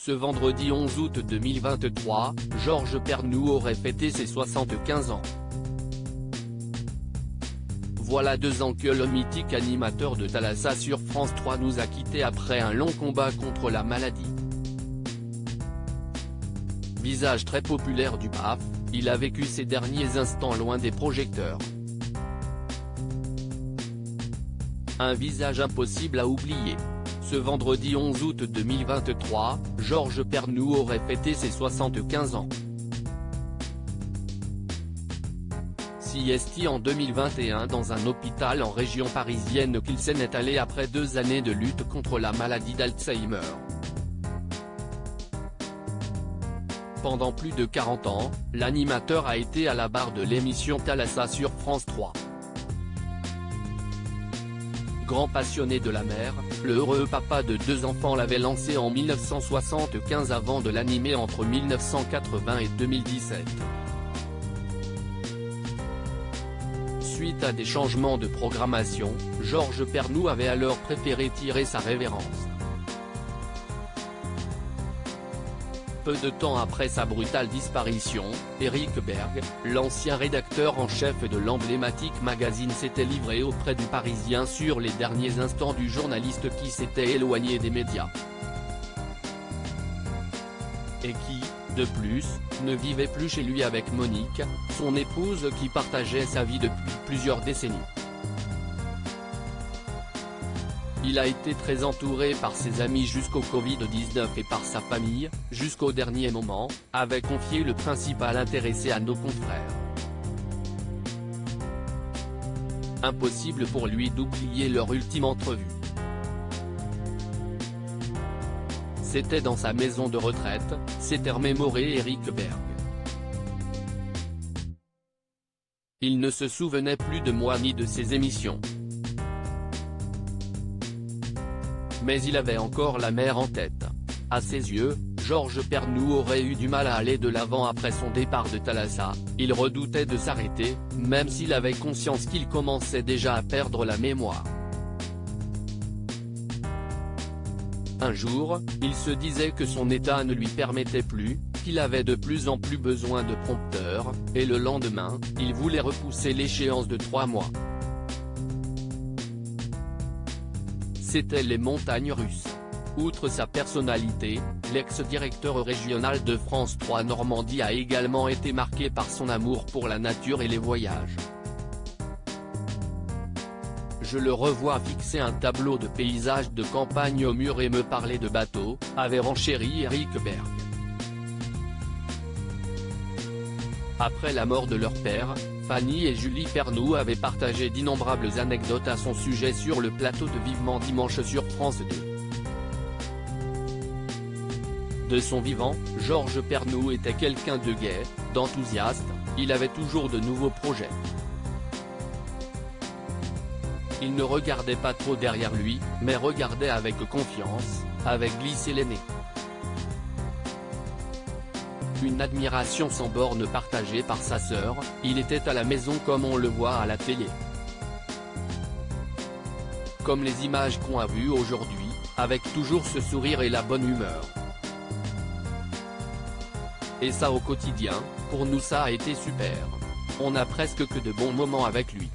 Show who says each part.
Speaker 1: Ce vendredi 11 août 2023, Georges Pernou aurait fêté ses 75 ans. Voilà 2 ans que le mythique animateur de Thalassa sur France 3 nous a quittés après un long combat contre la maladie. Visage très populaire du PAF, il a vécu ses derniers instants loin des projecteurs. Un visage impossible à oublier. Ce vendredi 11 août 2023, Georges Pernou aurait fêté ses 75 ans. Siesti en 2021 dans un hôpital en région parisienne qu'il s'en est allé après 2 années de lutte contre la maladie d'Alzheimer. Pendant plus de 40 ans, l'animateur a été à la barre de l'émission Thalassa sur France 3. Grand passionné de la mer, le heureux papa de 2 enfants l'avait lancé en 1975 avant de l'animer entre 1980 et 2017. Suite à des changements de programmation, Georges Pernou avait alors préféré tirer sa révérence. Peu de temps après sa brutale disparition, Eric Berg, l'ancien rédacteur en chef de l'emblématique magazine s'était livré auprès du Parisien sur les derniers instants du journaliste qui s'était éloigné des médias. Et qui, de plus, ne vivait plus chez lui avec Monique, son épouse qui partageait sa vie depuis plusieurs décennies. Il a été très entouré par ses amis jusqu'au Covid-19 et par sa famille, jusqu'au dernier moment, avait confié le principal intéressé à nos confrères. Impossible pour lui d'oublier leur ultime entrevue. C'était dans sa maison de retraite, s'était remémoré Eric Berg. Il ne se souvenait plus de moi ni de ses émissions. Mais il avait encore la mer en tête. À ses yeux, Georges Pernou aurait eu du mal à aller de l'avant après son départ de Thalassa, il redoutait de s'arrêter, même s'il avait conscience qu'il commençait déjà à perdre la mémoire. Un jour, il se disait que son état ne lui permettait plus, qu'il avait de plus en plus besoin de prompteurs, et le lendemain, il voulait repousser l'échéance de 3 mois. C'étaient les montagnes russes. Outre sa personnalité, l'ex-directeur régional de France 3 Normandie a également été marqué par son amour pour la nature et les voyages. Je le revois fixer un tableau de paysages de campagne au mur et me parler de bateaux, avait renchéri Eric Berg. Après la mort de leur père, Fanny et Julie Pernou avaient partagé d'innombrables anecdotes à son sujet sur le plateau de Vivement Dimanche sur France 2. De son vivant, Georges Pernou était quelqu'un de gai, d'enthousiaste, il avait toujours de nouveaux projets. Il ne regardait pas trop derrière lui, mais regardait avec confiance, avec glisser les nez. Une admiration sans borne partagée par sa sœur, il était à la maison comme on le voit à la télé. Comme les images qu'on a vues aujourd'hui, avec toujours ce sourire et la bonne humeur. Et ça au quotidien, pour nous ça a été super. On a presque que de bons moments avec lui.